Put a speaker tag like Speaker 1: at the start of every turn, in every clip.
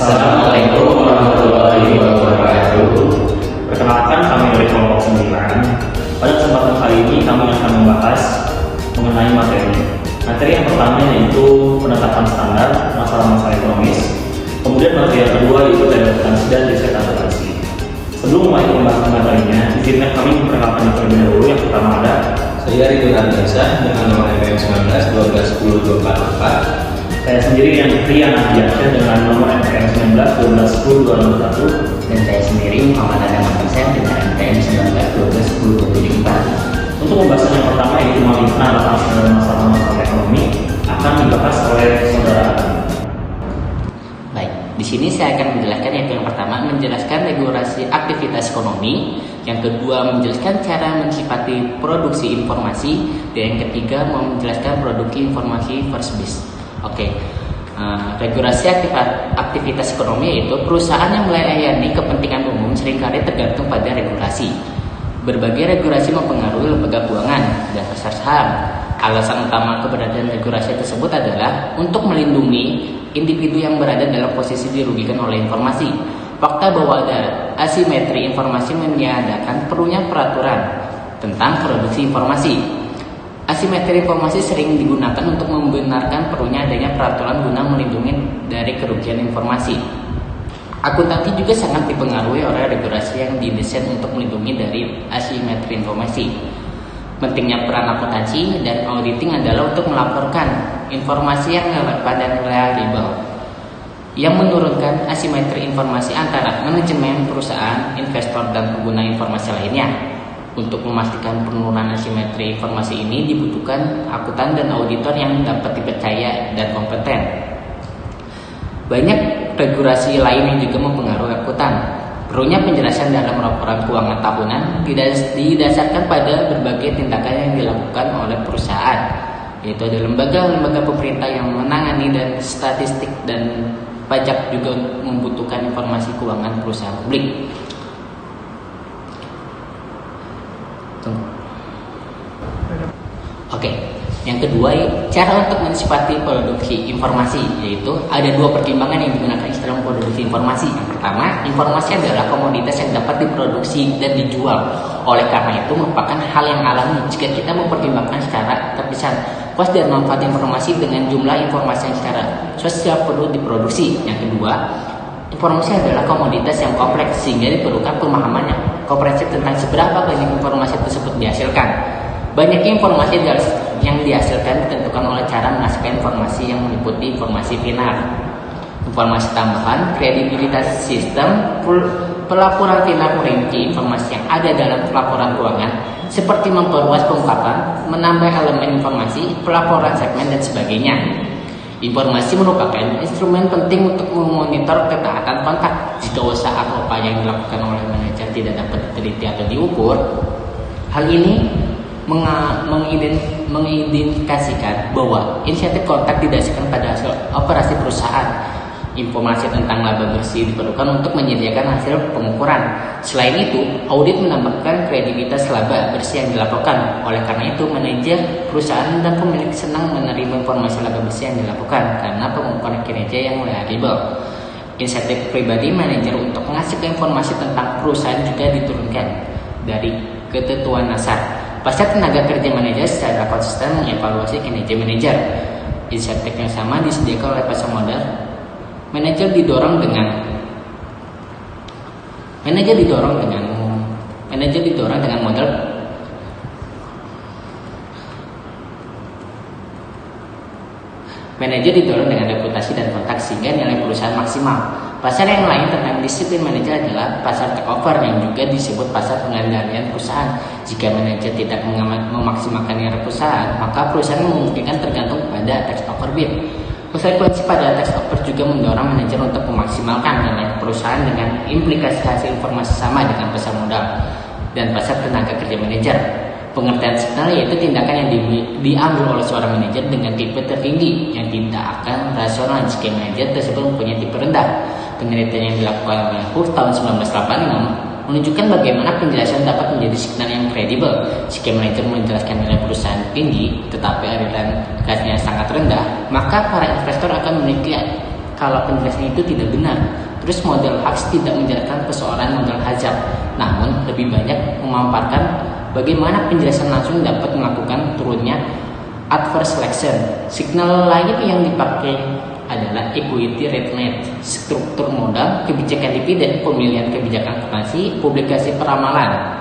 Speaker 1: Assalamualaikum warahmatullahi wabarakatuh. Perkenalkan, kami dari kelompok 9. Pada kesempatan kali ini kami akan membahas mengenai materi yang pertama yaitu penetapan standar masalah-masalah ekonomis. Kemudian materi yang kedua yaitu daya akuntansi dan riset akuntansi. Sebelum mulai pembahasan materinya, izinkan kami memperkenalkan terlebih dahulu. Yang pertama ada
Speaker 2: saya Ridwan Ardiansyah dengan nomor NPM 19 12 10 244.
Speaker 1: saya sendiri yang Rian Ardiansyah dengan nomor NPM 19 12 10 221.
Speaker 3: Dan saya sendiri Muhammad Adam Aksan dengan NPM 19 12 10 274.
Speaker 1: Untuk pembahasan yang pertama yaitu penetapan standar masalah-masalah ekonomi akan dibahas oleh saudara Adam.
Speaker 3: Baik, di sini saya akan menjelaskan yaitu yang pertama menjelaskan regulasi aktivitas ekonomi, yang kedua menjelaskan cara mensifati produksi informasi, dan yang ketiga menjelaskan produksi informasi first base. Oke. Regulasi aktivitas ekonomi yaitu perusahaan yang melayani kepentingan umum seringkali tergantung pada regulasi. Berbagai regulasi mempengaruhi lembaga keuangan dan pasar saham. Alasan utama keberadaan regulasi tersebut adalah untuk melindungi individu yang berada dalam posisi dirugikan oleh informasi. Fakta bahwa ada asimetri informasi meniadakan perlunya peraturan tentang produksi informasi. Asimetri informasi sering digunakan untuk membenarkan perlunya adanya peraturan guna melindungi dari kerugian informasi. Akuntansi juga sangat dipengaruhi oleh regulasi yang didesain untuk melindungi dari asimetri informasi. Pentingnya peran akuntansi dan auditing adalah untuk melaporkan informasi yang relevan dan reliable, yang menurunkan asimetri informasi antara manajemen perusahaan, investor, dan pengguna informasi lainnya. Untuk memastikan penurunan asimetri informasi ini dibutuhkan akuntan dan auditor yang dapat dipercaya dan kompeten. Banyak regulasi lain yang juga mempengaruhi akuntan. Perlunya penjelasan dalam laporan keuangan tahunan didasarkan pada berbagai tindakan yang dilakukan oleh perusahaan, yaitu ada lembaga-lembaga pemerintah yang menangani dan statistik dan pajak juga membutuhkan informasi keuangan perusahaan publik. Oke, yang kedua cara untuk mensifati produksi informasi, yaitu ada dua pertimbangan yang digunakan dalam produksi informasi. Yang pertama, informasi adalah komoditas yang dapat diproduksi dan dijual. Oleh karena itu merupakan hal yang alami jika kita mempertimbangkan secara terpisah kos dan manfaat informasi dengan jumlah informasi yang secara sosial perlu diproduksi. Yang kedua, informasi adalah komoditas yang kompleks sehingga diperlukan pemahaman yang komprehensif tentang seberapa banyak informasi tersebut dihasilkan. Banyaknya informasi yang dihasilkan ditentukan oleh cara menghasilkan informasi yang meliputi informasi final, informasi tambahan, kredibilitas sistem, pelaporan final merinci informasi yang ada dalam pelaporan keuangan, seperti memperluas pengungkapan, menambah elemen informasi, pelaporan segmen, dan sebagainya. Informasi merupakan instrumen penting untuk memonitor ketaatan kontak. Jika usaha atau upaya yang dilakukan oleh manajer tidak dapat diteliti atau diukur, hal ini mengindikasikan bahwa inisiatif kontak didasarkan pada hasil operasi perusahaan. Informasi tentang laba bersih diperlukan untuk menyediakan hasil pengukuran. Selain itu, audit menambahkan kredibilitas laba bersih yang dilaporkan. Oleh karena itu, manajer perusahaan dan pemilik senang menerima informasi laba bersih yang dilaporkan karena pengukuran kinerja yang reliable. Inisiatif pribadi manajer untuk menghasilkan informasi tentang perusahaan juga diturunkan dari ketentuan dasar. Pasar tenaga kerja manajer secara konsisten mengevaluasi kinerja manajer. Insentif yang sama disediakan oleh pasar modal. Manajer didorong dengan modal reputasi dan kontak sehingga nilai perusahaan maksimal. Pasar yang lain tentang disiplin manajer adalah pasar takeover yang juga disebut pasar pengendalian perusahaan. Jika manajer tidak memaksimalkan nilai perusahaan, maka perusahaan memungkinkan tergantung pada tax over bid. Konsekuensi pada tax over juga mendorong manajer untuk memaksimalkan nilai perusahaan dengan implikasi hasil informasi sama dengan pasar modal dan pasar tenaga kerja manajer. Pengertian sebenarnya yaitu tindakan yang diambil oleh seorang manajer dengan tipe tertinggi yang tidak akan rasional jika manajer tersebut mempunyai tipe rendah. Penelitian yang dilakukan oleh Hook tahun 1986 menunjukkan bagaimana penjelasan dapat menjadi signal yang kredibel. Jika manajer menjelaskan nilai perusahaan tinggi tetapi aliran kasnya sangat rendah, maka para investor akan memiliki kalau penjelasan itu tidak benar. Terus model Hux tidak menjelaskan persoalan model hazard, namun lebih banyak memaparkan bagaimana penjelasan langsung dapat melakukan turunnya adverse selection. Signal lain yang dipakai adalah equity rate net, struktur modal, kebijakan dividen, pemilihan kebijakan akuntansi, publikasi peramalan.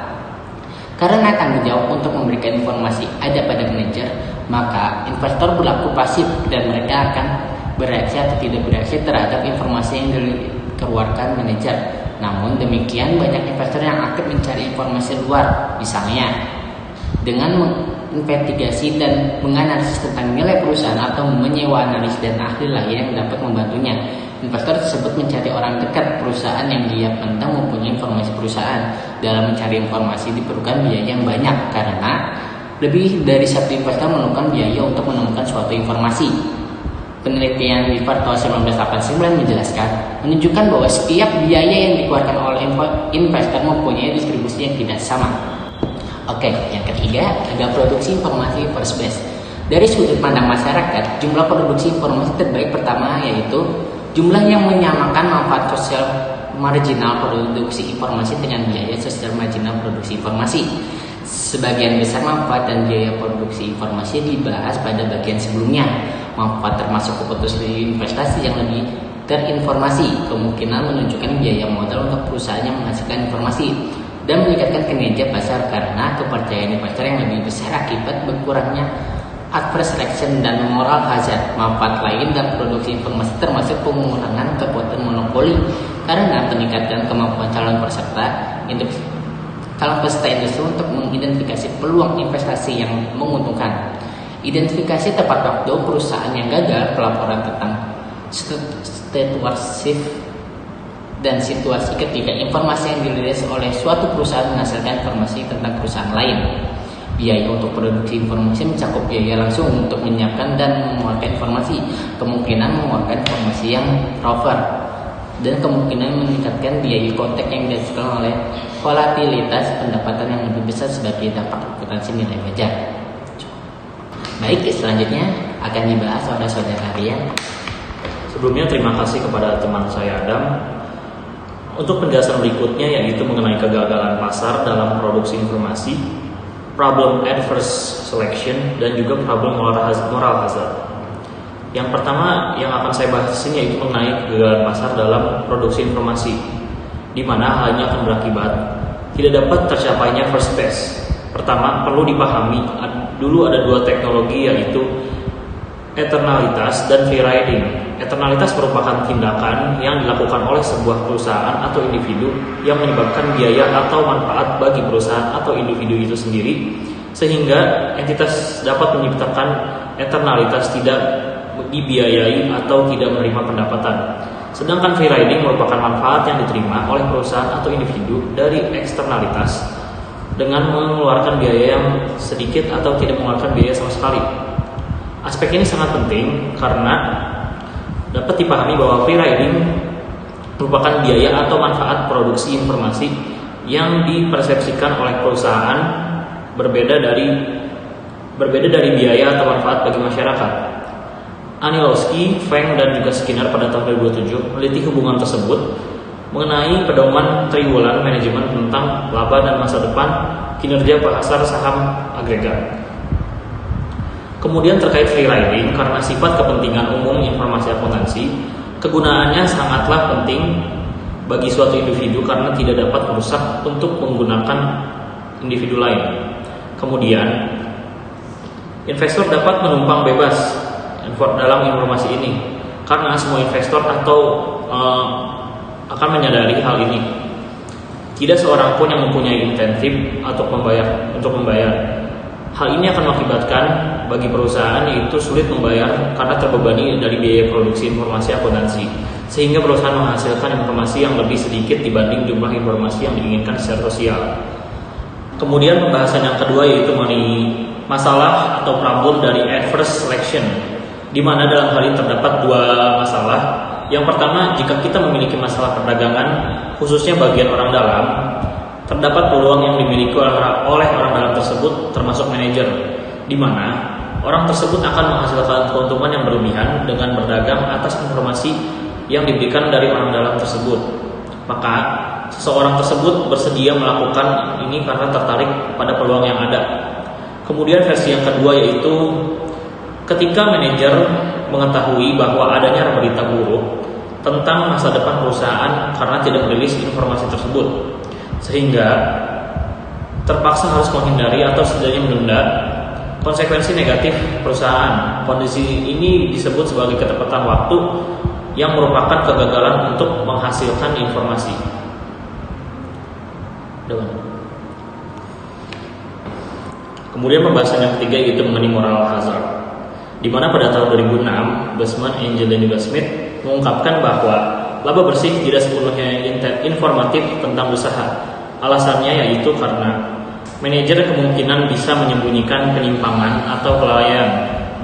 Speaker 3: Karena tanggung jawab untuk memberikan informasi ada pada manajer, maka investor berlaku pasif dan mereka akan bereaksi atau tidak bereaksi terhadap informasi yang dikeluarkan manajer. Namun demikian, banyak investor yang aktif mencari informasi luar, misalnya dengan menginvestigasi dan menganalisis tentang nilai perusahaan atau menyewa analis dan ahli lain yang dapat membantunya. Investor tersebut mencari orang dekat perusahaan yang dia pandang mempunyai informasi perusahaan. Dalam mencari informasi diperlukan biaya yang banyak karena lebih dari satu investor memerlukan biaya untuk menemukan suatu informasi. Penelitian Lipar tahun 1989 menunjukkan bahwa setiap biaya yang dikeluarkan oleh investor mempunyai distribusi yang tidak sama. Oke, yang ketiga ada produksi informasi first base. Dari sudut pandang masyarakat, jumlah produksi informasi terbaik pertama yaitu jumlah yang menyamakan manfaat sosial marginal produksi informasi dengan biaya sosial marginal produksi informasi. Sebagian besar manfaat dan biaya produksi informasi dibahas pada bagian sebelumnya. Manfaat termasuk keputusan investasi yang lebih terinformasi, kemungkinan menunjukkan biaya modal untuk perusahaan yang menghasilkan informasi, dan meningkatkan kinerja pasar karena kepercayaan investor yang lebih besar akibat berkurangnya adverse selection dan moral hazard. Manfaat lain dan produksi informasi termasuk pengurangan kekuatan monopoli karena peningkatan kemampuan calon peserta industri untuk mengidentifikasi peluang investasi yang menguntungkan. Identifikasi tepat waktu perusahaan yang gagal, pelaporan tentang stewardship dan situasi ketika informasi yang dirilis oleh suatu perusahaan menghasilkan informasi tentang perusahaan lain. Biaya untuk produksi informasi mencakup biaya langsung untuk menyiapkan dan mengeluarkan informasi, kemungkinan mengeluarkan informasi yang proper, dan kemungkinan meningkatkan biaya kontak yang dihasilkan oleh volatilitas pendapatan yang lebih besar sebagai dampak akuntansi nilai wajar. Baik, selanjutnya akan dibahas oleh saudara Rian.
Speaker 1: Sebelumnya terima kasih kepada teman saya Adam untuk penjelasan berikutnya, yaitu mengenai kegagalan pasar dalam produksi informasi, problem adverse selection, dan juga problem moral hazard. Yang pertama yang akan saya bahas ini yaitu mengenai kegagalan pasar dalam produksi informasi, di mana hal ini akan berakibat tidak dapat tercapainya first base. Pertama, perlu dipahami dulu ada dua teknologi, yaitu eternalitas dan free riding. Eternalitas merupakan tindakan yang dilakukan oleh sebuah perusahaan atau individu yang menyebabkan biaya atau manfaat bagi perusahaan atau individu itu sendiri, sehingga entitas dapat menciptakan eternalitas tidak dibiayai atau tidak menerima pendapatan. Sedangkan free riding merupakan manfaat yang diterima oleh perusahaan atau individu dari eksternalitas dengan mengeluarkan biaya yang sedikit atau tidak mengeluarkan biaya sama sekali. Aspek ini sangat penting karena dapat dipahami bahwa free riding merupakan biaya atau manfaat produksi informasi yang dipersepsikan oleh perusahaan berbeda dari biaya atau manfaat bagi masyarakat. Anilowski, Feng, dan juga Skinner pada tahun 2007 meneliti hubungan tersebut mengenai pedoman triwulan manajemen tentang laba dan masa depan kinerja pasar saham agregat. Kemudian terkait free riding, karena sifat kepentingan umum informasi akuntansi, kegunaannya sangatlah penting bagi suatu individu karena tidak dapat merusak untuk menggunakan individu lain. Kemudian, investor dapat menumpang bebas dalam informasi ini karena semua investor akan menyadari hal ini. Tidak seorang pun yang mempunyai insentif untuk membayar. Hal ini akan mengakibatkan bagi perusahaan yaitu sulit membayar karena terbebani dari biaya produksi informasi akuntansi, sehingga perusahaan menghasilkan informasi yang lebih sedikit dibanding jumlah informasi yang diinginkan secara sosial. Kemudian pembahasan yang kedua yaitu mengenai masalah atau problem dari adverse selection, di mana dalam hal ini terdapat dua masalah. Yang pertama, jika kita memiliki masalah perdagangan, khususnya bagian orang dalam, terdapat peluang yang dimiliki oleh orang dalam tersebut, termasuk manajer, di mana orang tersebut akan menghasilkan keuntungan yang berlebihan dengan berdagang atas informasi yang diberikan dari orang dalam tersebut. Maka seseorang tersebut bersedia melakukan ini karena tertarik pada peluang yang ada. Kemudian versi yang kedua yaitu ketika manajer mengetahui bahwa adanya berita buruk tentang masa depan perusahaan karena tidak merilis informasi tersebut, sehingga terpaksa harus menghindari atau setidaknya menunda konsekuensi negatif perusahaan. Kondisi ini disebut sebagai ketepatan waktu yang merupakan kegagalan untuk menghasilkan informasi. Kemudian pembahasan yang ketiga yaitu mengenai moral hazard, di mana pada tahun 2006 Basman, Angel, dan juga Smith mengungkapkan bahwa laba bersih tidak sepenuhnya informatif tentang usaha. Alasannya yaitu karena manajer kemungkinan bisa menyembunyikan penyimpangan atau kelalaian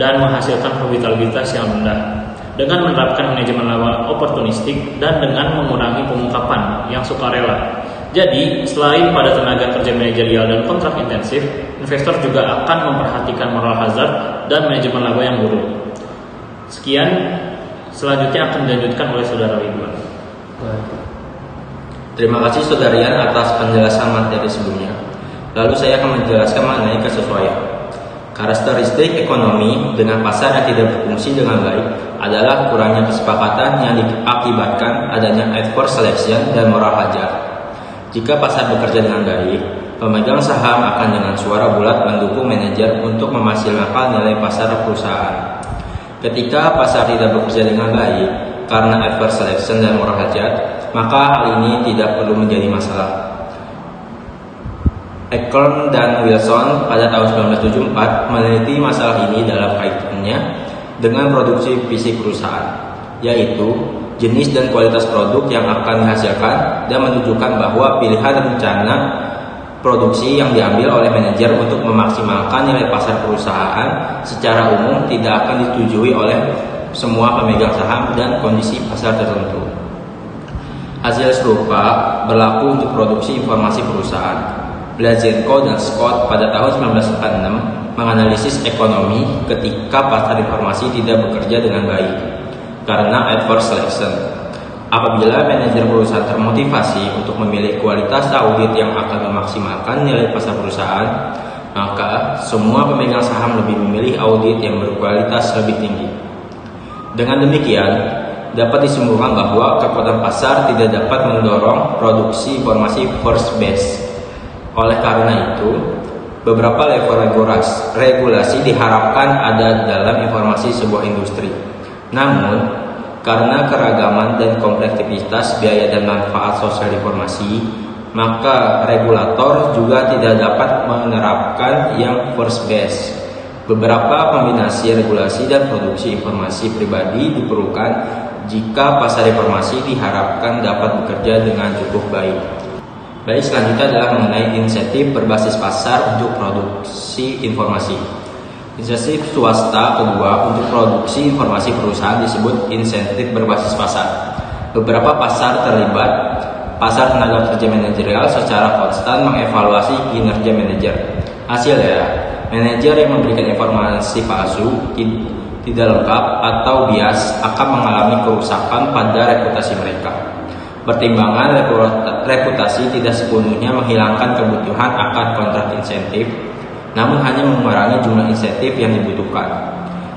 Speaker 1: dan menghasilkan profitabilitas yang rendah dengan menerapkan manajemen laba oportunistik dan dengan mengurangi pengungkapan yang sukarela. Jadi, selain pada tenaga kerja manajerial dan kontrak intensif, investor juga akan memperhatikan moral hazard dan manajemen laba yang buruk. Sekian, selanjutnya akan dilanjutkan oleh Saudara Ridwan.
Speaker 2: Terima kasih Saudarian atas penjelasan materi sebelumnya. Lalu saya akan menjelaskan mengenai kesesuaian. Karakteristik ekonomi dengan pasar yang tidak berfungsi dengan baik adalah kurangnya kesepakatan yang diakibatkan adanya adverse selection dan moral hazard. Jika pasar bekerja dengan baik, pemegang saham akan dengan suara bulat mendukung manajer untuk memaksimalkan nilai pasar perusahaan. Ketika pasar tidak bekerja dengan baik karena adverse selection dan moral hazard, maka hal ini tidak perlu menjadi masalah. Acorn dan Wilson pada tahun 1974 meneliti masalah ini dalam kaitannya dengan produksi fisik perusahaan, yaitu jenis dan kualitas produk yang akan dihasilkan dan menunjukkan bahwa pilihan rencana produksi yang diambil oleh manajer untuk memaksimalkan nilai pasar perusahaan secara umum tidak akan disetujui oleh semua pemegang saham dan kondisi pasar tertentu. Hasil serupa berlaku untuk produksi informasi perusahaan. Blazenko dan Scott pada tahun 1946 menganalisis ekonomi ketika pasar informasi tidak bekerja dengan baik karena adverse selection. Apabila manajer perusahaan termotivasi untuk memilih kualitas audit yang akan memaksimalkan nilai pasar perusahaan, maka semua pemegang saham lebih memilih audit yang berkualitas lebih tinggi. Dengan demikian, dapat disimpulkan bahwa kekuatan pasar tidak dapat mendorong produksi informasi first base. Oleh karena itu, beberapa level regulasi diharapkan ada dalam informasi sebuah industri. Namun, karena keragaman dan kompleksitas biaya dan manfaat sosial informasi, maka regulator juga tidak dapat menerapkan yang first base. Beberapa kombinasi regulasi dan produksi informasi pribadi diperlukan jika pasar informasi diharapkan dapat bekerja dengan cukup baik. Baik, selanjutnya adalah mengenai insentif berbasis pasar untuk produksi informasi. Insentif swasta kedua untuk produksi informasi perusahaan disebut insentif berbasis pasar. Beberapa pasar terlibat. Pasar tenaga kerja manajerial secara konstan mengevaluasi kinerja manajer. Hasilnya, manajer yang memberikan informasi palsu, tidak lengkap atau bias akan mengalami kerusakan pada reputasi mereka. Pertimbangan reputasi tidak sepenuhnya menghilangkan kebutuhan akan kontrak insentif, namun hanya mengurangi jumlah insentif yang dibutuhkan.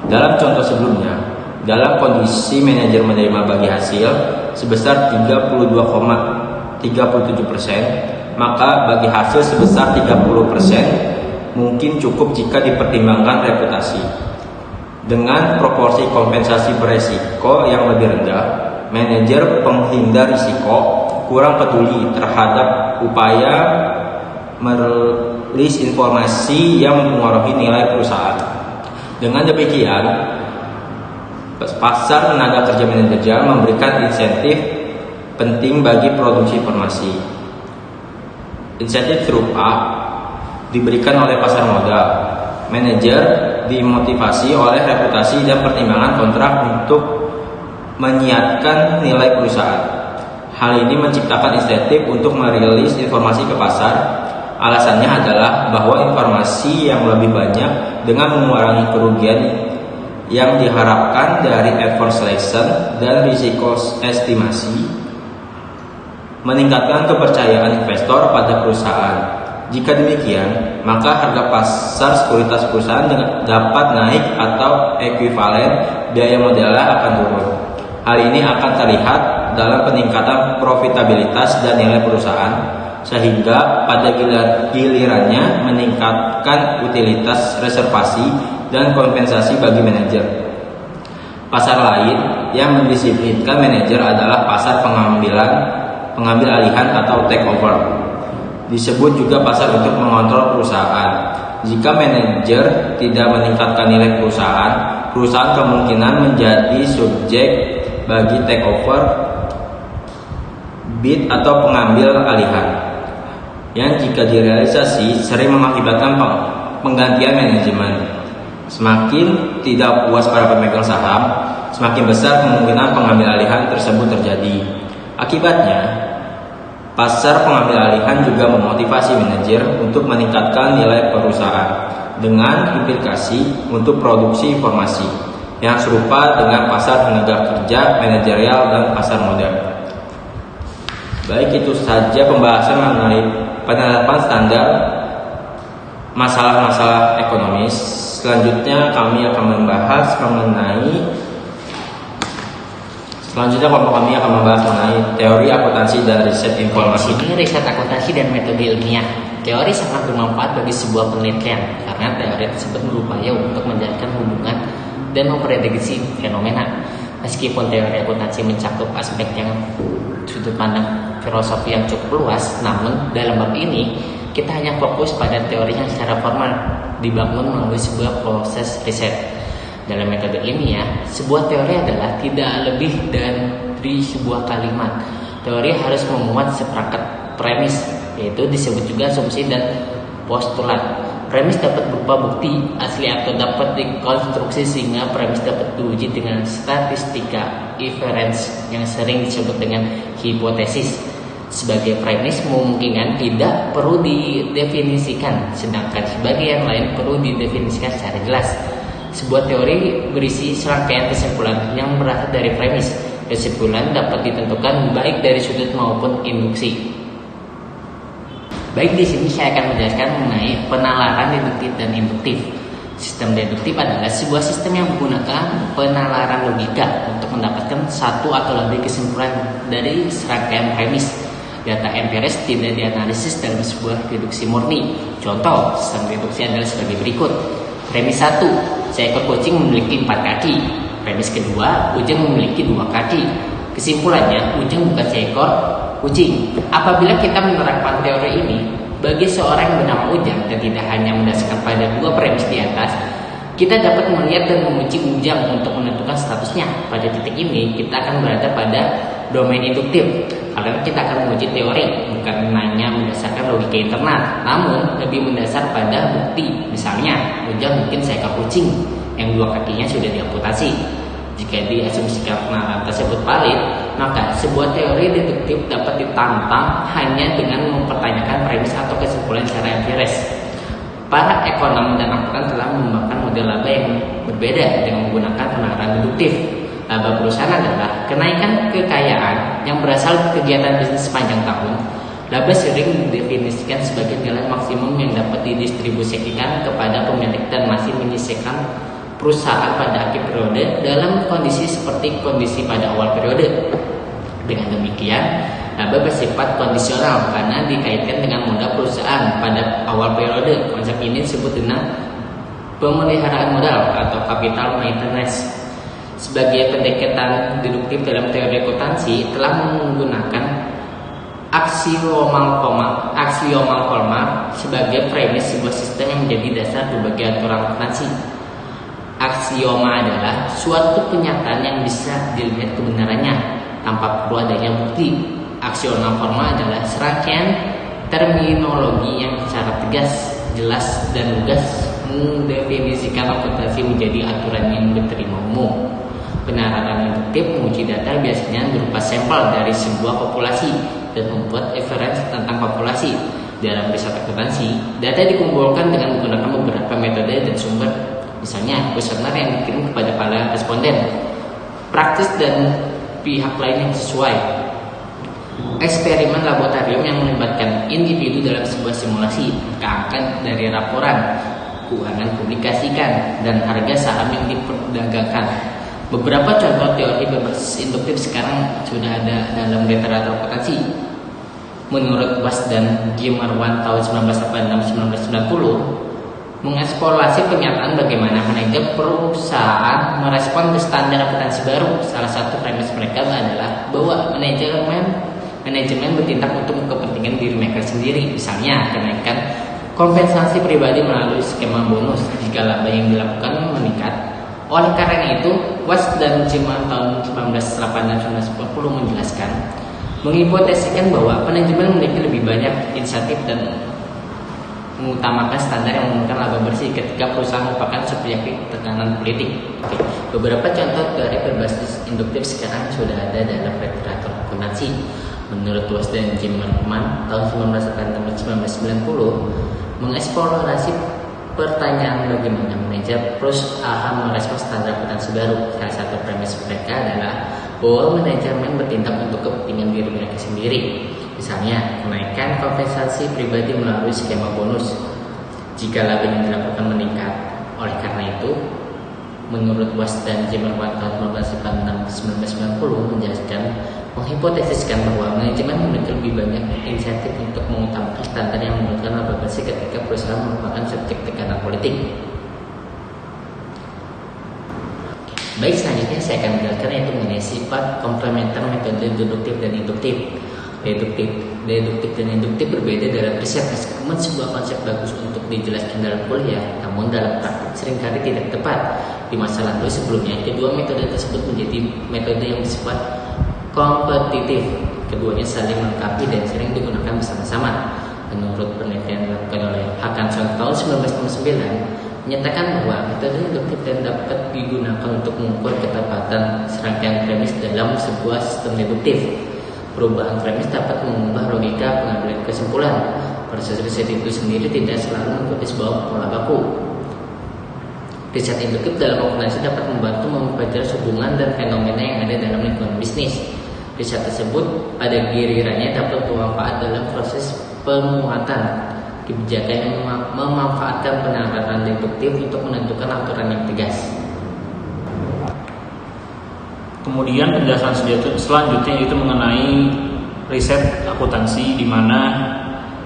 Speaker 2: Dalam contoh sebelumnya, dalam kondisi manajer menerima bagi hasil sebesar 32,37%, maka bagi hasil sebesar 30% mungkin cukup jika dipertimbangkan reputasi. Dengan proporsi kompensasi beresiko yang lebih rendah, manajer penghindar risiko kurang peduli terhadap upaya merilis informasi yang mempengaruhi nilai perusahaan. Dengan demikian, pasar tenaga kerja manajerial memberikan insentif penting bagi produksi informasi. Insentif serupa diberikan oleh pasar modal. Manajer dimotivasi oleh reputasi dan pertimbangan kontrak untuk menyiapkan nilai perusahaan. Hal ini menciptakan insentif untuk merilis informasi ke pasar. Alasannya adalah bahwa informasi yang lebih banyak dengan mengurangi kerugian yang diharapkan dari effort selection dan risiko estimasi, meningkatkan kepercayaan investor pada perusahaan. Jika demikian, maka harga pasar sekuritas perusahaan dapat naik atau ekuivalen biaya modalnya akan turun. Hal ini akan terlihat dalam peningkatan profitabilitas dan nilai perusahaan, sehingga pada gilirannya meningkatkan utilitas reservasi dan kompensasi bagi manajer. Pasar lain yang mendisiplinkan manajer adalah pasar pengambil alihan atau takeover. Disebut juga pasar untuk mengontrol perusahaan. Jika manajer tidak meningkatkan nilai perusahaan, perusahaan kemungkinan menjadi subjek bagi takeover, bid atau pengambil alihan, yang jika direalisasi sering mengakibatkan penggantian manajemen. Semakin tidak puas para pemegang saham, semakin besar kemungkinan pengambil alihan tersebut terjadi. Akibatnya, pasar pengambil alihan juga memotivasi manajer untuk meningkatkan nilai perusahaan dengan implikasi untuk produksi informasi yang serupa dengan pasar tenaga kerja, manajerial, dan pasar modal. Baik, itu saja pembahasan mengenai penerapan standar masalah-masalah ekonomis. Selanjutnya kelompok kami akan membahas mengenai teori akuntansi dan riset informasi.
Speaker 3: Ini riset akuntansi dan metode ilmiah. Teori sangat bermanfaat bagi sebuah penelitian karena teori tersebut berupaya untuk menjelaskan hubungan dan memprediksi fenomena. Meskipun teori akuntansi mencakup aspek yang sudut pandang filosofi yang cukup luas, namun dalam bab ini kita hanya fokus pada teori yang secara formal dibangun melalui sebuah proses riset. Dalam metode ilmiah, sebuah teori adalah tidak lebih dari sebuah kalimat. Teori harus memuat seperangkat premis, yaitu disebut juga asumsi dan postulat. Premis dapat berupa bukti asli atau dapat dikonstruksi sehingga premis dapat diuji dengan statistika inference yang sering disebut dengan hipotesis. Sebagai premis memungkinkan tidak perlu didefinisikan, sedangkan sebagian lain perlu didefinisikan secara jelas. Sebuah teori berisi serangkaian kesimpulan yang berasal dari premis. Kesimpulan dapat ditentukan baik dari sudut maupun induksi. Baik, di sini saya akan menjelaskan mengenai penalaran deduktif dan induktif. Sistem deduktif adalah sebuah sistem yang menggunakan penalaran logika untuk mendapatkan satu atau lebih kesimpulan dari serangkaian premis. Data empiris tidak dianalisis dalam sebuah deduksi murni. Contoh, sistem deduksi adalah sebagai berikut. Premis 1, seekor kucing memiliki 4 kaki. Premis kedua, Ujang memiliki 2 kaki. Kesimpulannya, Ujang bukan seekor kucing. Apabila kita menerapkan teori ini bagi seorang yang bernama Ujang dan tidak hanya mendasarkan pada 2 premis di atas, kita dapat melihat dan menguji Ujang untuk menentukan statusnya. Pada titik ini, kita akan berada pada domain induktif, karena kita akan menguji teori, bukan hanya berdasarkan logika internal, namun lebih mendasar pada bukti. Misalnya, Ujang mungkin seekor kucing yang 2 kakinya sudah diamputasi. Jika diasumsikan kenalan tersebut valid, maka sebuah teori deduktif dapat ditantang hanya dengan mempertanyakan premis atau kesimpulan secara empiris. Para ekonom dan akuntan telah mengembangkan model laba yang berbeda dengan menggunakan penalaran deduktif. Laba perusahaan adalah kenaikan kekayaan yang berasal dari kegiatan bisnis sepanjang tahun. Laba sering didefinisikan sebagai nilai maksimum yang dapat didistribusikan kepada pemilik dan masih menyisihkan perusahaan pada akhir periode dalam kondisi seperti kondisi pada awal periode. Dengan demikian, laba bersifat kondisional karena dikaitkan dengan modal perusahaan pada awal periode. Konsep ini disebut dengan pemeliharaan modal atau capital maintenance. Sebagai pendekatan deduktif dalam teori akuntansi telah menggunakan aksiomal Kolmar sebagai premis sebuah sistem yang menjadi dasar berbagai aturan akuntansi. Aksioma adalah suatu kenyataan yang bisa dilihat kebenarannya tanpa perlu adanya bukti. Aksiomal Kolmar adalah serangkaian terminologi yang secara tegas, jelas, dan lugas mendefinisikan akuntansi menjadi aturan yang diterima umum. Penalaran induktif menguji data biasanya berupa sampel dari sebuah populasi dan membuat inference tentang populasi. Dalam riset akuntansi, data dikumpulkan dengan menggunakan beberapa metode dan sumber Misalnya, kuesioner yang dikirim kepada para responden, praktis dan pihak lain yang sesuai, eksperimen laboratorium yang melibatkan individu dalam sebuah simulasi, angka dari laporan, keuangan publikasikan, dan harga saham yang diperdagangkan. Beberapa contoh teori berbasis induktif sekarang sudah ada dalam literatur akuntansi. Menurut Was dan Gimarwan tahun 1986-1990, mengeksplorasi kenyataan bagaimana manajer perusahaan merespon ke standar akuntansi baru. Salah satu premis mereka adalah bahwa manajemen bertindak untuk kepentingan diri mereka sendiri. Misalnya, kenaikan kompensasi pribadi melalui skema bonus jika laba yang dilakukan meningkat. Oleh karena itu, Was dan Jiman tahun 1980-1990 menjelaskan, menghipotesiskan bahwa manajemen memiliki lebih banyak insentif dan mengutamakan standar yang memungkinkan laba bersih ketika perusahaan merupakan subjek tekanan politik. Beberapa contoh teori berbasis induktif sekarang sudah ada dalam literatur akuntansi. Menurut Was dan Zimmerman tahun 1980-1990, mengeksplorasi pertanyaan bagaimana manajer perusahaan merespons standar akuntansi baru. Salah satu premis mereka adalah bahwa manajemen bertindak untuk kepentingan diri mereka sendiri. Misalnya, kenaikan kompensasi pribadi melalui skema bonus jika laba yang dilakukan meningkat. Oleh karena itu, menurut Was dan Zimmerman tahun 1990 menjelaskan, menghipotesiskan bahwa manajemen memiliki lebih banyak insentif untuk mengutamakan standar yang menurunkan laba bersih ketika perusahaan merupakan subjek tekanan politik. Baik, selanjutnya saya akan menjelaskan yaitu mengenai sifat komplementer metode deduktif dan induktif. Deduktif dan induktif berbeda dalam riset. Meskipun sebuah konsep bagus untuk dijelaskan dalam kuliah, namun dalam praktik seringkali tidak tepat. Di masa lalu sebelumnya, kedua metode tersebut menjadi metode yang bersifat kompetitif. Keduanya saling melengkapi dan sering digunakan bersama-sama. Menurut penelitian dilakukan oleh Hackanson tahun 1999, menyatakan bahwa metode induktif dapat digunakan untuk mengukur ketepatan serangkaian premis dalam sebuah sistem deduktif. Perubahan premis dapat mengubah logika pengambilan kesimpulan. Proses riset itu sendiri tidak selalu mengikuti sebuah pola baku. Riset induktif dalam akuntansi dapat membantu mempelajari hubungan dan fenomena yang ada dalam lingkungan bisnis. Riset tersebut pada gilirannya dapat bermanfaat dalam proses pemuatan kebijakan yang memanfaatkan penerapan deduktif untuk menentukan aturan yang tegas.
Speaker 1: Kemudian penjelasan selanjutnya itu mengenai riset akuntansi, di mana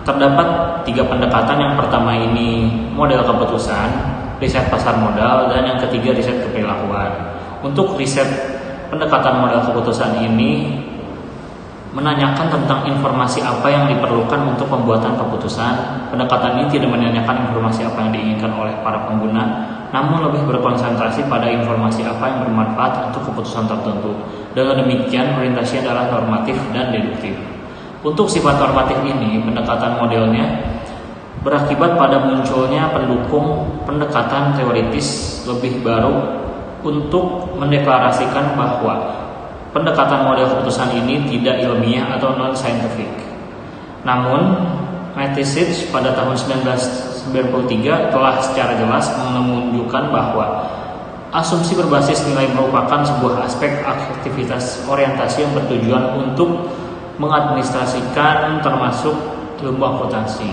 Speaker 1: terdapat 3 pendekatan. Yang pertama ini model keputusan, riset pasar modal, dan yang ketiga riset keperilakuan. Untuk riset pendekatan model keputusan ini menanyakan tentang informasi apa yang diperlukan untuk pembuatan keputusan. Pendekatan ini tidak menanyakan informasi apa yang diinginkan oleh para pengguna, namun lebih berkonsentrasi pada informasi apa yang bermanfaat untuk keputusan tertentu. Dengan demikian, orientasinya adalah normatif dan deduktif. Untuk sifat normatif ini, pendekatan modelnya berakibat pada munculnya pendukung pendekatan teoritis lebih baru untuk mendeklarasikan bahwa pendekatan model keputusan ini tidak ilmiah atau non-scientific. Namun, Matthias pada tahun 1993 telah secara jelas menunjukkan bahwa asumsi berbasis nilai merupakan sebuah aspek aktivitas orientasi yang bertujuan untuk mengadministrasikan termasuk ilmu akuntansi.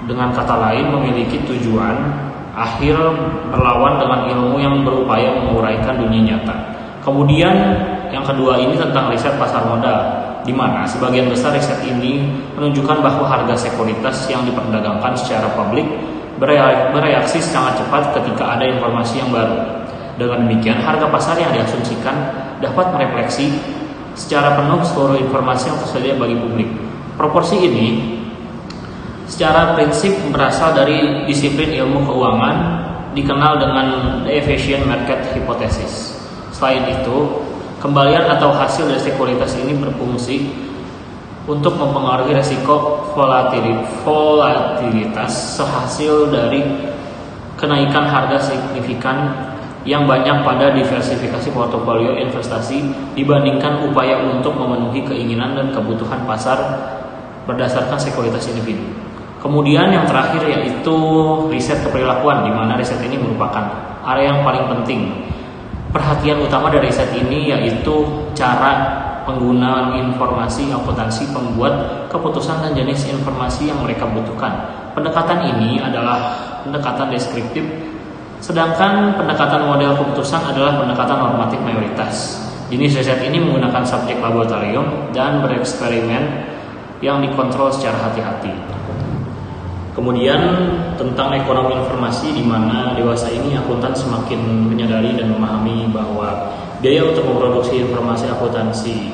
Speaker 1: Dengan kata lain, memiliki tujuan akhir berlawan dengan ilmu yang berupaya menguraikan dunia nyata. Kemudian yang kedua ini tentang riset pasar modal, di mana sebagian besar riset ini menunjukkan bahwa harga sekuritas yang diperdagangkan secara publik bereaksi sangat cepat ketika ada informasi yang baru. Dengan demikian, harga pasar yang diasumsikan dapat merefleksi secara penuh seluruh informasi yang tersedia bagi publik. Proporsi ini secara prinsip berasal dari disiplin ilmu keuangan dikenal dengan the efficient market hypothesis. Selain itu, kembalian atau hasil dari sekuritas ini berfungsi untuk mempengaruhi resiko volatilitas sehasil dari kenaikan harga signifikan yang banyak pada diversifikasi portofolio investasi dibandingkan upaya untuk memenuhi keinginan dan kebutuhan pasar berdasarkan sekuritas individu. Kemudian yang terakhir yaitu riset keperilakuan, di mana riset ini merupakan area yang paling penting. Perhatian utama dari riset ini yaitu cara penggunaan informasi akuntansi pembuat keputusan dan jenis informasi yang mereka butuhkan. Pendekatan ini adalah pendekatan deskriptif, sedangkan pendekatan model keputusan adalah pendekatan normatif mayoritas. Jenis riset ini menggunakan subjek laboratorium dan bereksperimen yang dikontrol secara hati-hati. Kemudian tentang ekonomi informasi, di mana dewasa ini akuntan semakin menyadari dan memahami bahwa biaya untuk memproduksi informasi akuntansi.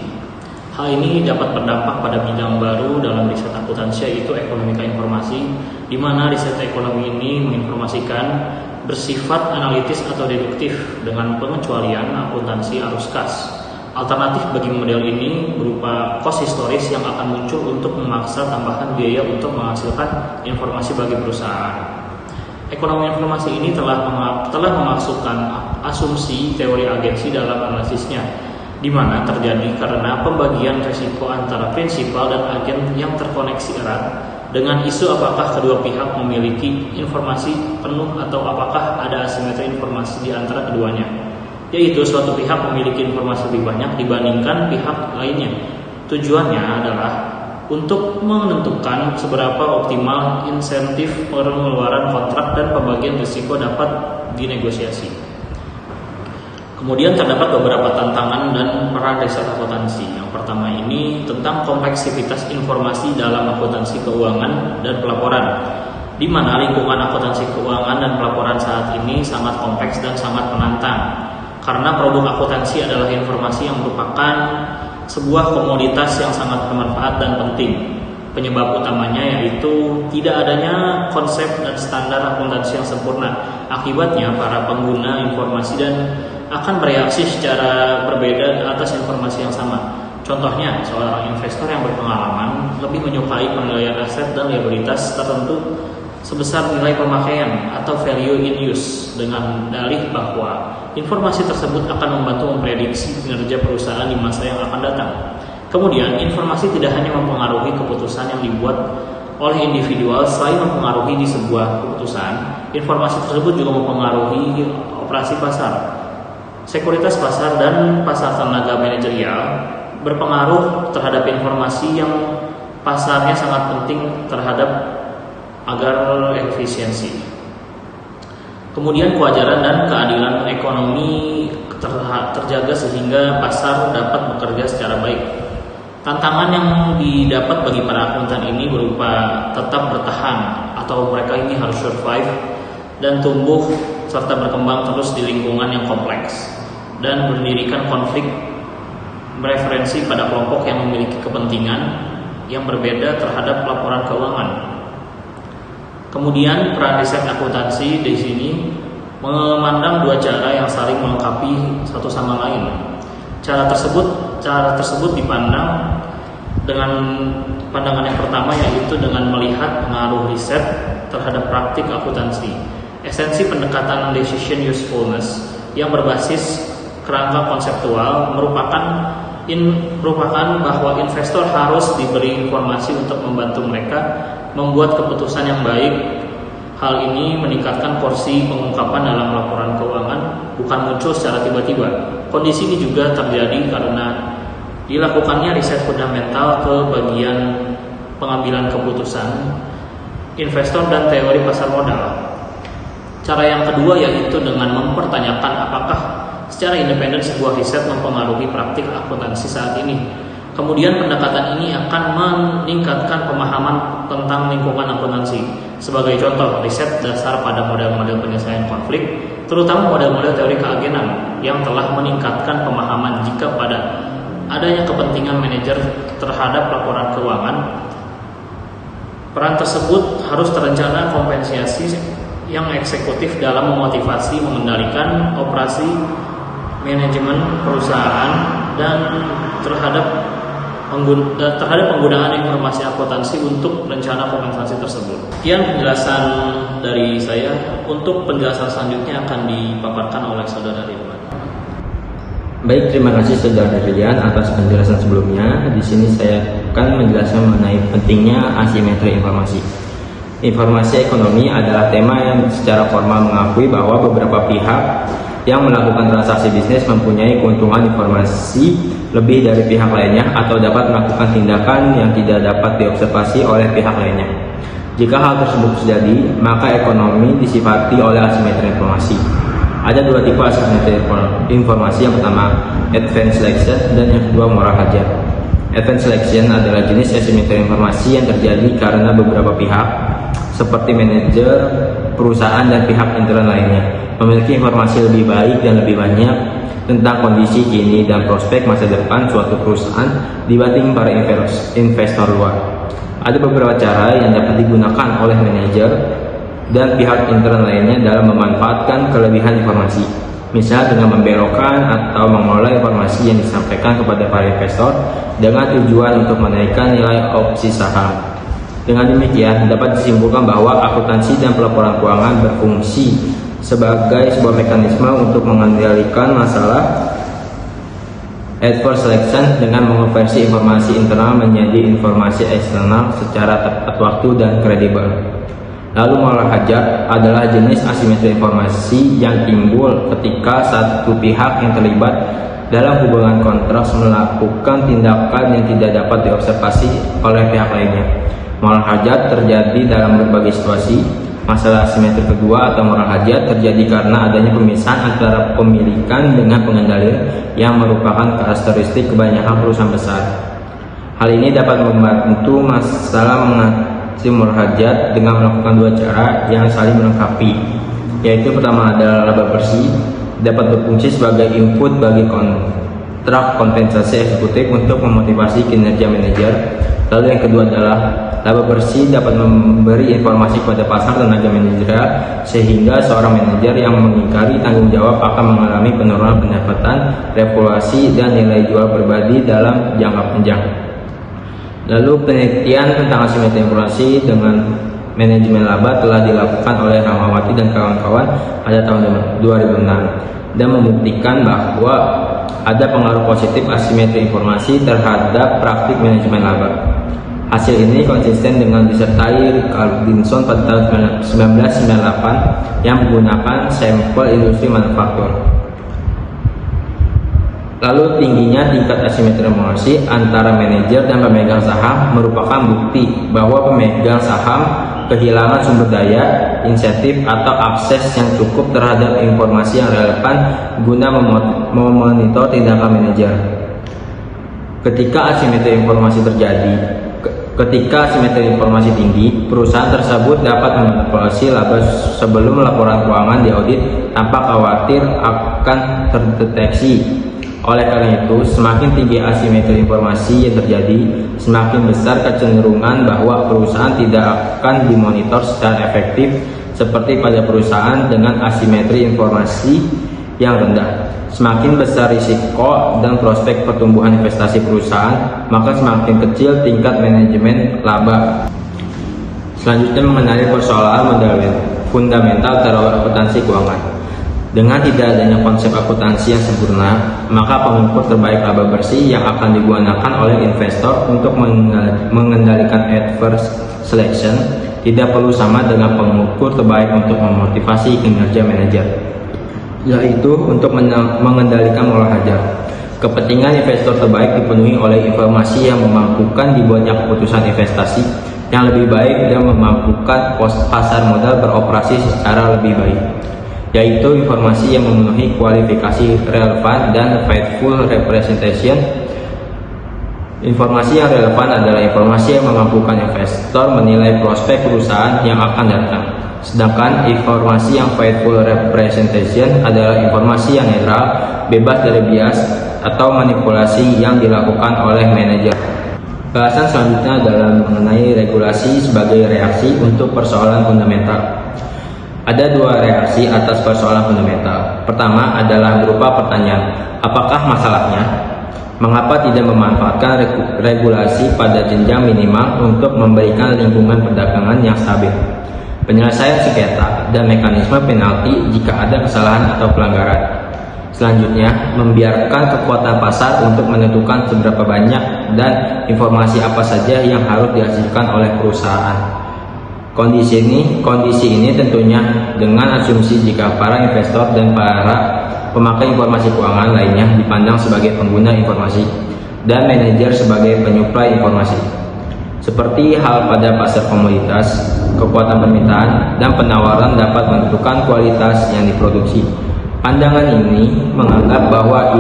Speaker 1: Hal ini dapat berdampak pada bidang baru dalam riset akuntansi, yaitu ekonomika informasi, di mana riset ekonomi ini menginformasikan bersifat analitis atau deduktif dengan pengecualian akuntansi arus kas. Alternatif bagi model ini berupa cost historis yang akan muncul untuk memaksa tambahan biaya untuk menghasilkan informasi bagi perusahaan. Ekonomi informasi ini telah memasukkan asumsi teori agensi dalam analisisnya, di mana terjadi karena pembagian risiko antara prinsipal dan agen yang terkoneksi erat dengan isu apakah kedua pihak memiliki informasi penuh atau apakah ada asimetri informasi di antara keduanya, yaitu suatu pihak memiliki informasi lebih banyak dibandingkan pihak lainnya. Tujuannya adalah untuk menentukan seberapa optimal insentif pengeluaran kontrak dan pembagian risiko dapat dinegosiasi. Kemudian terdapat beberapa tantangan dan peran riset akuntansi. Yang pertama ini tentang kompleksitas informasi dalam akuntansi keuangan dan pelaporan, di mana lingkungan akuntansi keuangan dan pelaporan saat ini sangat kompleks dan sangat menantang. Karena produk akuntansi adalah informasi yang merupakan sebuah komoditas yang sangat bermanfaat dan penting. Penyebab utamanya yaitu tidak adanya konsep dan standar akuntansi yang sempurna. Akibatnya para pengguna informasi dan akan bereaksi secara berbeda atas informasi yang sama. Contohnya, seorang investor yang berpengalaman lebih menyukai penilaian aset dan liabilitas tertentu sebesar nilai pemakaian atau value in use, dengan dalih bahwa informasi tersebut akan membantu memprediksi kinerja perusahaan di masa yang akan datang. Kemudian, informasi tidak hanya mempengaruhi keputusan yang dibuat oleh individual. Selain mempengaruhi di sebuah keputusan, informasi tersebut juga mempengaruhi operasi pasar. Sekuritas pasar dan pasar tenaga manajerial berpengaruh terhadap informasi yang pasarnya sangat penting terhadap agar efisiensi. Kemudian kewajaran dan keadilan ekonomi terjaga sehingga pasar dapat bekerja secara baik. Tantangan yang didapat bagi para akuntan ini berupa tetap bertahan atau mereka ini harus survive dan tumbuh serta berkembang terus di lingkungan yang kompleks dan mendirikan konflik preferensi pada kelompok yang memiliki kepentingan yang berbeda terhadap laporan keuangan. Kemudian peran riset akuntansi di sini memandang dua cara yang saling melengkapi satu sama lain. Cara tersebut dipandang dengan pandangan yang pertama, yaitu dengan melihat pengaruh riset terhadap praktik akuntansi. Esensi pendekatan decision usefulness yang berbasis kerangka konseptual merupakan bahwa investor harus diberi informasi untuk membantu mereka membuat keputusan yang baik. Hal ini meningkatkan porsi pengungkapan dalam laporan keuangan, bukan muncul secara tiba-tiba. Kondisi ini juga terjadi karena dilakukannya riset fundamental ke bagian pengambilan keputusan investor dan teori pasar modal. Cara yang kedua yaitu dengan mempertanyakan apakah secara independen sebuah riset mempengaruhi praktik akuntansi saat ini. Kemudian pendekatan ini akan meningkatkan pemahaman tentang lingkungan akuntansi. Sebagai contoh, riset dasar pada model-model penyelesaian konflik, terutama model-model teori keagenan yang telah meningkatkan pemahaman jika pada adanya kepentingan manajer terhadap laporan keuangan. Peran tersebut harus terencana kompensasi yang eksekutif dalam memotivasi mengendalikan operasi manajemen perusahaan dan terhadap penggunaan informasi akuntansi untuk rencana kompensasi tersebut. Sekian penjelasan dari saya. Untuk penjelasan selanjutnya akan dipaparkan oleh Saudara Ridwan.
Speaker 2: Baik, terima kasih Saudara Ridwan atas penjelasan sebelumnya. Di sini saya akan menjelaskan mengenai pentingnya asimetri informasi. Informasi ekonomi adalah tema yang secara formal mengakui bahwa beberapa pihak yang melakukan transaksi bisnis mempunyai keuntungan informasi lebih dari pihak lainnya atau dapat melakukan tindakan yang tidak dapat diobservasi oleh pihak lainnya. Jika hal tersebut terjadi, maka ekonomi disifati oleh asimetri informasi. Ada dua tipe asimetri informasi, yang pertama advanced selection dan yang kedua moral hazard. Advanced selection adalah jenis asimetri informasi yang terjadi karena beberapa pihak seperti manajer, perusahaan, dan pihak intern lainnya memiliki informasi lebih baik dan lebih banyak tentang kondisi kini dan prospek masa depan suatu perusahaan dibanding para investor luar. Ada beberapa cara yang dapat digunakan oleh manajer dan pihak intern lainnya dalam memanfaatkan kelebihan informasi, misal dengan membelokkan atau mengolah informasi yang disampaikan kepada para investor dengan tujuan untuk menaikkan nilai opsi saham. Dengan demikian, dapat disimpulkan bahwa akuntansi dan pelaporan keuangan berfungsi sebagai sebuah mekanisme untuk mengendalikan masalah adverse selection dengan mengonversi informasi internal menjadi informasi eksternal secara tepat waktu dan kredibel. Lalu moral hazard adalah jenis asimetri informasi yang timbul ketika satu pihak yang terlibat dalam hubungan kontrak melakukan tindakan yang tidak dapat diobservasi oleh pihak lainnya. Moral hazard terjadi dalam berbagai situasi. Masalah asimetri kedua atau moral hazard terjadi karena adanya pemisahan antara pemilikan dengan pengendalian yang merupakan karakteristik kebanyakan perusahaan besar. Hal ini dapat membantu masalah mengatasi moral hazard dengan melakukan dua cara yang saling melengkapi, yaitu pertama adalah laba bersih, dapat berfungsi sebagai input bagi kontrak kompensasi eksekutif untuk memotivasi kinerja manajer. Lalu yang kedua adalah laba bersih dapat memberi informasi kepada pasar tenaga manajerial sehingga seorang manajer yang mengingkari tanggung jawab akan mengalami penurunan pendapatan, revaluasi, dan nilai jual pribadi dalam jangka panjang. Lalu penelitian tentang asimetri informasi dengan manajemen laba telah dilakukan oleh Rahmawati dan kawan-kawan pada tahun 2006 dan membuktikan bahwa ada pengaruh positif asimetri informasi terhadap praktik manajemen laba. Hasil ini konsisten dengan disertai Richardson pada tahun 1998 yang menggunakan sampel industri manufaktur. Lalu tingginya tingkat asimetri informasi antara manajer dan pemegang saham merupakan bukti bahwa pemegang saham kehilangan sumber daya, insentif, atau akses yang cukup terhadap informasi yang relevan guna memonitor tindakan manajer. Ketika asimetri informasi tinggi, perusahaan tersebut dapat memanipulasi laba sebelum laporan keuangan diaudit tanpa khawatir akan terdeteksi. Oleh karena itu, semakin tinggi asimetri informasi yang terjadi, semakin besar kecenderungan bahwa perusahaan tidak akan dimonitor secara efektif seperti pada perusahaan dengan asimetri informasi yang rendah. Semakin besar risiko dan prospek pertumbuhan investasi perusahaan, maka semakin kecil tingkat manajemen laba. Selanjutnya mengenai persoalan fundamental terhadap akuntansi keuangan. Dengan tidak adanya konsep akuntansi yang sempurna, maka pengukur terbaik laba bersih yang akan digunakan oleh investor untuk mengendalikan adverse selection tidak perlu sama dengan pengukur terbaik untuk memotivasi kinerja manajer, yaitu untuk mengendalikan moral hazard. Kepentingan investor terbaik dipenuhi oleh informasi yang memampukan dibuatnya keputusan investasi yang lebih baik dan memampukan pasar modal beroperasi secara lebih baik, yaitu informasi yang memenuhi kualifikasi relevan dan faithful representation. Informasi yang relevan adalah informasi yang memampukan investor menilai prospek perusahaan yang akan datang. Sedangkan informasi yang faithful representation adalah informasi yang netral, bebas dari bias atau manipulasi yang dilakukan oleh manajer. Bahasan selanjutnya adalah mengenai regulasi sebagai reaksi untuk persoalan fundamental. Ada dua reaksi atas persoalan fundamental. Pertama adalah berupa pertanyaan, apakah masalahnya? Mengapa tidak memanfaatkan regulasi pada jenjang minimal untuk memberikan lingkungan perdagangan yang stabil? Penyelesaian sengketa dan mekanisme penalti jika ada kesalahan atau pelanggaran. Selanjutnya, membiarkan kekuatan pasar untuk menentukan seberapa banyak dan informasi apa saja yang harus dihasilkan oleh perusahaan. Kondisi ini tentunya dengan asumsi jika para investor dan para pemakai informasi keuangan lainnya dipandang sebagai pengguna informasi dan manajer sebagai penyuplai informasi. Seperti hal pada pasar komoditas, kekuatan permintaan dan penawaran dapat menentukan kualitas yang diproduksi. Pandangan ini menganggap bahwa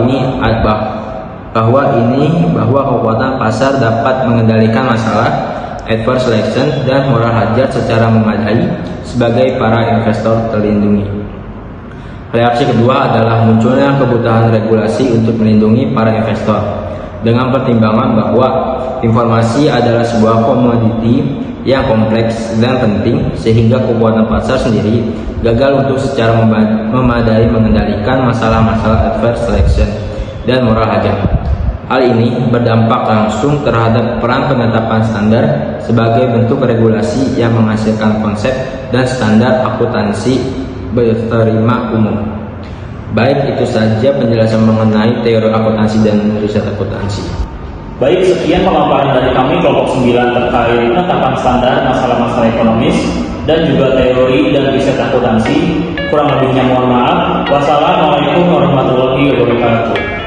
Speaker 2: kekuatan pasar dapat mengendalikan masalah adverse selection dan moral hazard secara memadai sebagai para investor terlindungi. Reaksi kedua adalah munculnya kebutuhan regulasi untuk melindungi para investor dengan pertimbangan bahwa informasi adalah sebuah komoditi yang kompleks dan penting sehingga kekuatan pasar sendiri gagal untuk secara memadai mengendalikan masalah-masalah adverse selection dan moral hazard. Hal ini berdampak langsung terhadap peran penetapan standar sebagai bentuk regulasi yang menghasilkan konsep dan standar akuntansi berterima umum. Baik, itu saja penjelasan mengenai teori akuntansi dan riset akuntansi.
Speaker 1: Baik, sekian pemaparan dari kami kelompok 9 terkait penetapan standar masalah-masalah ekonomis dan juga teori dan riset akuntansi. Kurang lebihnya mohon maaf. Wassalamualaikum warahmatullahi wabarakatuh.